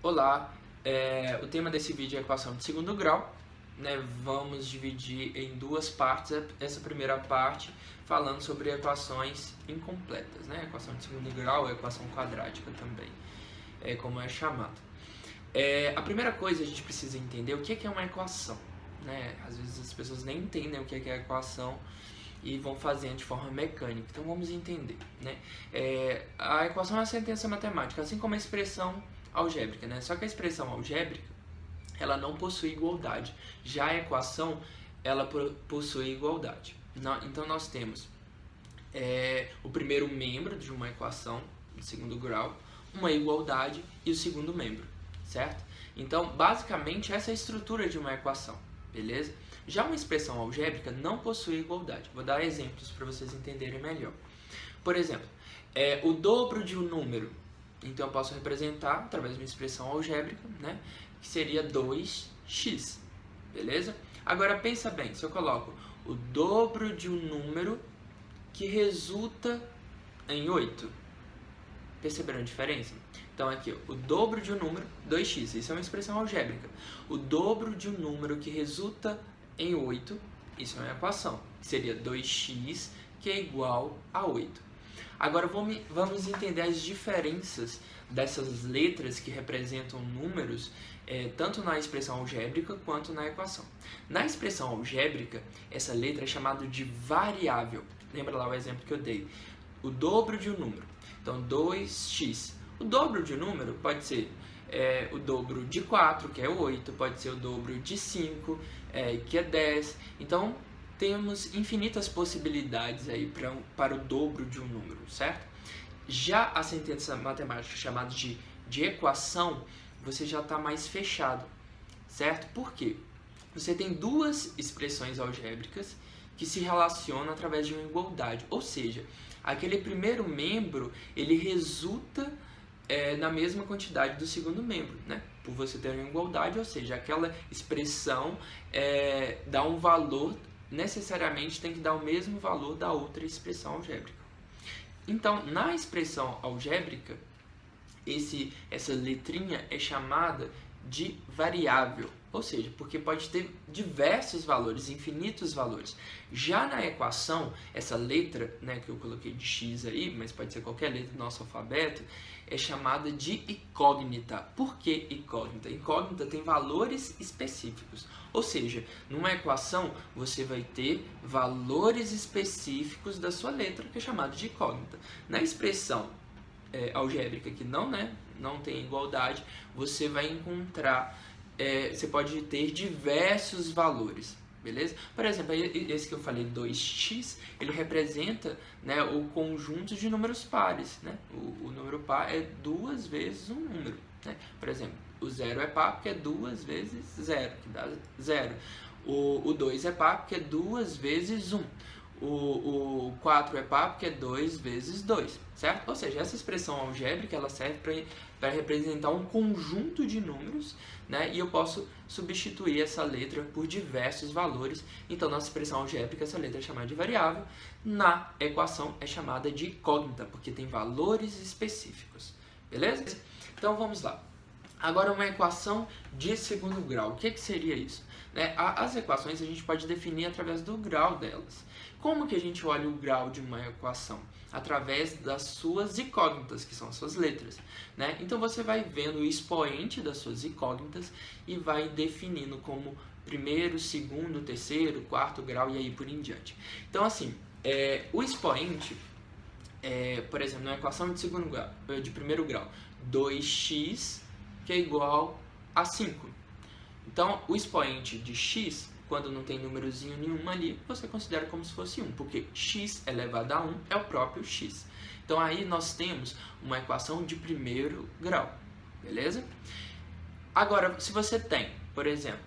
Olá, o tema desse vídeo é equação de segundo grau, né? Vamos dividir em duas partes, essa primeira parte falando sobre equações incompletas, né? Equação de segundo grau, equação quadrática também, como é chamado. A primeira coisa a gente precisa entender o que é uma equação, né? Às vezes as pessoas nem entendem o que é equação e vão fazendo de forma mecânica, então vamos entender, né? A equação é uma sentença matemática, assim como a expressão algébrica, né? Só que a expressão algébrica, ela não possui igualdade. Já a equação, ela possui igualdade. Então nós temos o primeiro membro de uma equação de segundo grau, uma igualdade e o segundo membro, certo? Então, basicamente, essa é a estrutura de uma equação, beleza? Já uma expressão algébrica não possui igualdade. Vou dar exemplos para vocês entenderem melhor. Por exemplo, o dobro de um número. Então eu posso representar através de uma expressão algébrica, né, que seria 2x, beleza? Agora pensa bem, se eu coloco o dobro de um número que resulta em 8, perceberam a diferença? Então aqui, o dobro de um número, 2x, isso é uma expressão algébrica. O dobro de um número que resulta em 8, isso é uma equação, que seria 2x, que é igual a 8. Agora vamos entender as diferenças dessas letras que representam números, tanto na expressão algébrica quanto na equação. Na expressão algébrica, essa letra é chamada de variável. Lembra lá o exemplo que eu dei? O dobro de um número. Então, 2x. O dobro de um número pode ser o dobro de 4, que é 8, pode ser o dobro de 5, que é 10. Então, temos infinitas possibilidades aí para o dobro de um número, certo? Já a sentença matemática chamada de equação, você já está mais fechado, certo? Por quê? Você tem duas expressões algébricas que se relacionam através de uma igualdade, ou seja, aquele primeiro membro, ele resulta na mesma quantidade do segundo membro, né? Por você ter uma igualdade, ou seja, aquela expressão dá um valor, necessariamente tem que dar o mesmo valor da outra expressão algébrica. Então, na expressão algébrica, essa letrinha é chamada de variável, ou seja, porque pode ter diversos valores, infinitos valores. Já na equação, essa letra, né, que eu coloquei de x aí, mas pode ser qualquer letra do nosso alfabeto, é chamada de incógnita. Por que incógnita? Incógnita tem valores específicos, ou seja, numa equação você vai ter valores específicos da sua letra, que é chamada de incógnita. Na expressão algébrica que não tem igualdade, você vai encontrar, você pode ter diversos valores, beleza? Por exemplo, esse que eu falei, 2x, ele representa, né, o conjunto de números pares, né? O número par é 2 vezes um número, né? Por exemplo, o 0 é par porque é 2 vezes 0, que dá 0. O 2 é par porque é 2 vezes 1. O 4 é par porque é 2 vezes 2, certo? Ou seja, essa expressão algébrica, ela serve para representar um conjunto de números, né? E eu posso substituir essa letra por diversos valores. Então, na expressão algébrica, essa letra é chamada de variável. Na equação, é chamada de incógnita, porque tem valores específicos, beleza? Então, vamos lá. Agora, uma equação de segundo grau. O que seria isso? As equações a gente pode definir através do grau delas. Como que a gente olha o grau de uma equação? Através das suas incógnitas, que são as suas letras, né? Então você vai vendo o expoente das suas incógnitas e vai definindo como primeiro, segundo, terceiro, quarto grau e aí por em diante. Então assim, o expoente, por exemplo, na equação de segundo grau, de primeiro grau, 2x que é igual a 5. Então o expoente de x, quando não tem númerozinho nenhum ali, você considera como se fosse 1, porque x elevado a 1 é o próprio x. Então aí nós temos uma equação de primeiro grau, beleza? Agora, se você tem, por exemplo,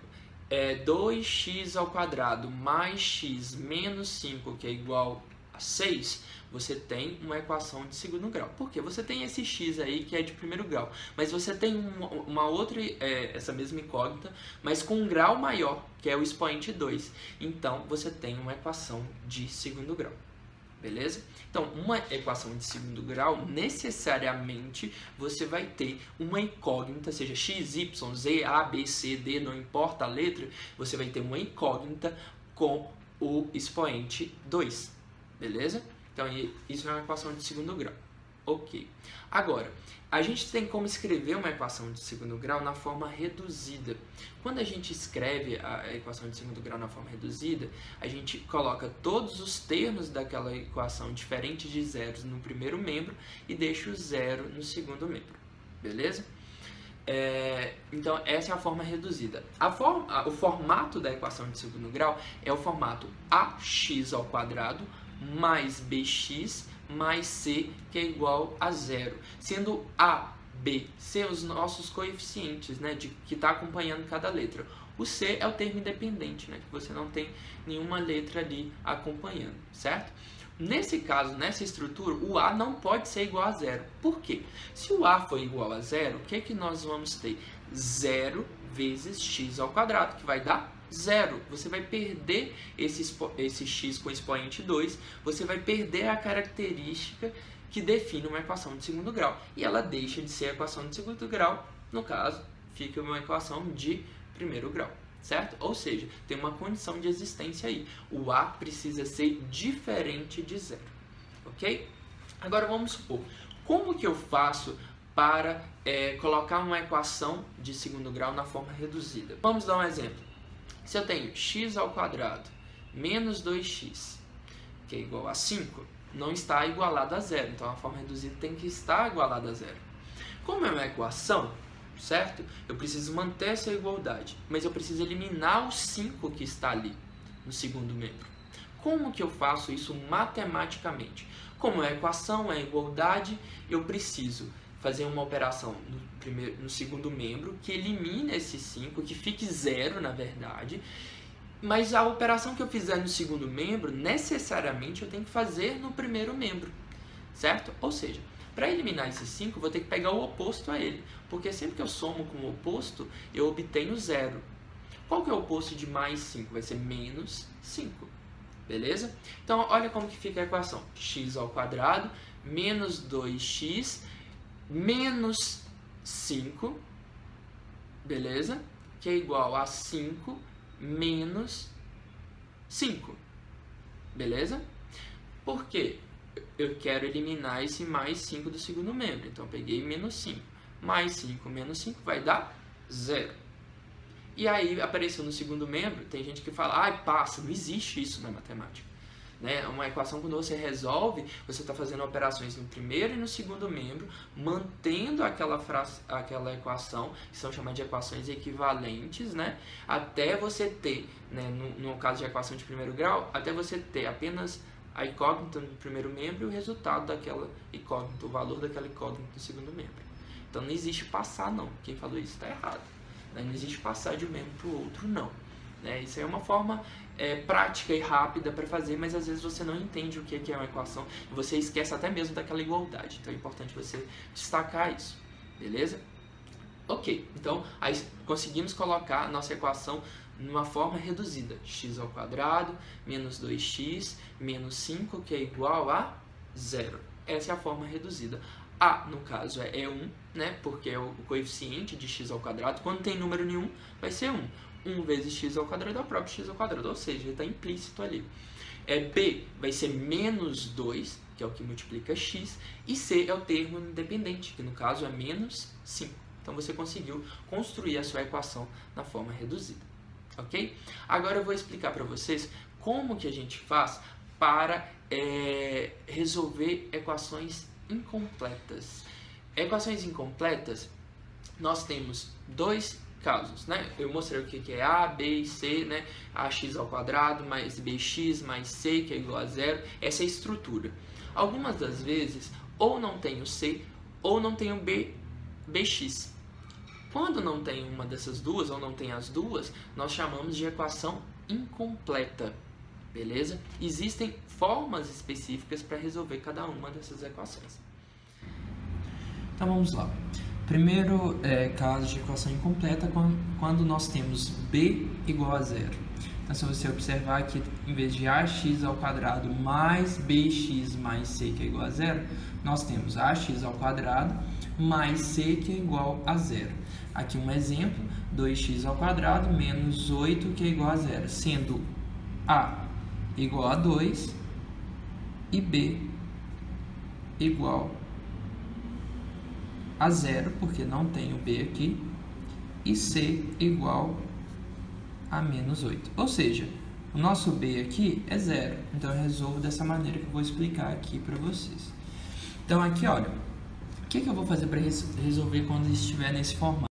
2x ao quadrado mais x menos 5, que é igual a 6, você tem uma equação de segundo grau. Por quê? Você tem esse x aí que é de primeiro grau, mas você tem uma outra, essa mesma incógnita, mas com um grau maior, que é o expoente 2. Então, você tem uma equação de segundo grau. beleza? Então, uma equação de segundo grau, necessariamente, você vai ter uma incógnita, seja x, y, z, a, b, c, d, não importa a letra, você vai ter uma incógnita com o expoente 2, beleza? Então, isso é uma equação de segundo grau. Ok. Agora, a gente tem como escrever uma equação de segundo grau na forma reduzida. Quando a gente escreve a equação de segundo grau na forma reduzida, a gente coloca todos os termos daquela equação diferentes de zeros no primeiro membro e deixa o zero no segundo membro, beleza? Então, essa é a forma reduzida. O formato da equação de segundo grau é o formato ax² mais bx mais c, que é igual a zero, sendo a, b, c os nossos coeficientes, né, que está acompanhando cada letra. O c é o termo independente, né, que você não tem nenhuma letra ali acompanhando, certo? Nesse caso, nessa estrutura, o a não pode ser igual a zero. Por quê? Se o a for igual a zero, o que é que nós vamos ter? 0 vezes x², que vai dar 0. Você vai perder esse x com expoente 2, você vai perder a característica que define uma equação de segundo grau. E ela deixa de ser a equação de segundo grau, no caso, fica uma equação de primeiro grau, certo? Ou seja, tem uma condição de existência aí. O a precisa ser diferente de 0, ok? Agora vamos supor, como que eu faço para colocar uma equação de segundo grau na forma reduzida? Vamos dar um exemplo. Se eu tenho x² menos 2x, que é igual a 5, não está igualado a zero. Então, a forma reduzida tem que estar igualada a zero. Como é uma equação, certo? Eu preciso manter essa igualdade, mas eu preciso eliminar o 5 que está ali no segundo membro. Como que eu faço isso matematicamente? Como é equação, é igualdade, eu preciso fazer uma operação no segundo membro que elimine esse 5, que fique zero na verdade, mas a operação que eu fizer no segundo membro, necessariamente eu tenho que fazer no primeiro membro, certo? Ou seja, para eliminar esse 5, eu vou ter que pegar o oposto a ele, porque sempre que eu somo com o oposto, eu obtenho zero. Qual que é o oposto de mais 5? Vai ser menos 5, beleza? Então, olha como que fica a equação. x² menos 2x menos 5, beleza? Que é igual a 5 menos 5, beleza? Por quê? Eu quero eliminar esse mais 5 do segundo membro, então eu peguei menos 5. Mais 5 menos 5 vai dar 0. E aí apareceu no segundo membro, tem gente que fala, ai, passa, não existe isso na matemática. Né? Uma equação, quando você resolve, você está fazendo operações no primeiro e no segundo membro, mantendo aquela equação, que são chamadas de equações equivalentes, né? Até você ter, né, no caso de equação de primeiro grau, até você ter apenas a incógnita no primeiro membro e o resultado daquela incógnita, o valor daquela incógnita no segundo membro. Então não existe passar, não. Quem falou isso está errado. Né? Não existe passar de um membro para o outro, não. Né? Isso é uma forma prática e rápida para fazer, mas às vezes você não entende o que é uma equação e você esquece até mesmo daquela igualdade. Então é importante você destacar isso, beleza? Ok, então aí conseguimos colocar a nossa equação numa forma reduzida. x² menos 2x menos 5, que é igual a 0. Essa é a forma reduzida. A, no caso, é 1, né? Porque é o coeficiente de x². Quando tem número nenhum, vai ser 1. 1 vezes x² é o próprio x², ou seja, está implícito ali. B vai ser menos 2, que é o que multiplica x, e C é o termo independente, que no caso é menos 5. Então você conseguiu construir a sua equação na forma reduzida, ok? Agora eu vou explicar para vocês como que a gente faz para resolver equações incompletas. Equações incompletas, nós temos dois casos, né? Eu mostrei o que é A, B e C, né? Ax² mais bx mais c, que é igual a 0. Essa é a estrutura. Algumas das vezes, ou não tem o c, ou não tem o bx. Quando não tem uma dessas duas, ou não tem as duas, nós chamamos de equação incompleta, beleza? Existem formas específicas para resolver cada uma dessas equações. Então vamos lá. Primeiro caso de equação incompleta, quando nós temos b igual a 0. Então, se você observar aqui, em vez de ax ao quadrado mais bx mais c que é igual a zero, nós temos ax ao quadrado mais c que é igual a zero. Aqui um exemplo, 2x ao quadrado menos 8 que é igual a zero, sendo a igual a 2 e b igual a zero, porque não tem o b aqui, e c igual a menos 8. Ou seja, o nosso b aqui é zero. Então, eu resolvo dessa maneira que eu vou explicar aqui para vocês. Então, aqui, olha, o que eu vou fazer para resolver quando estiver nesse formato?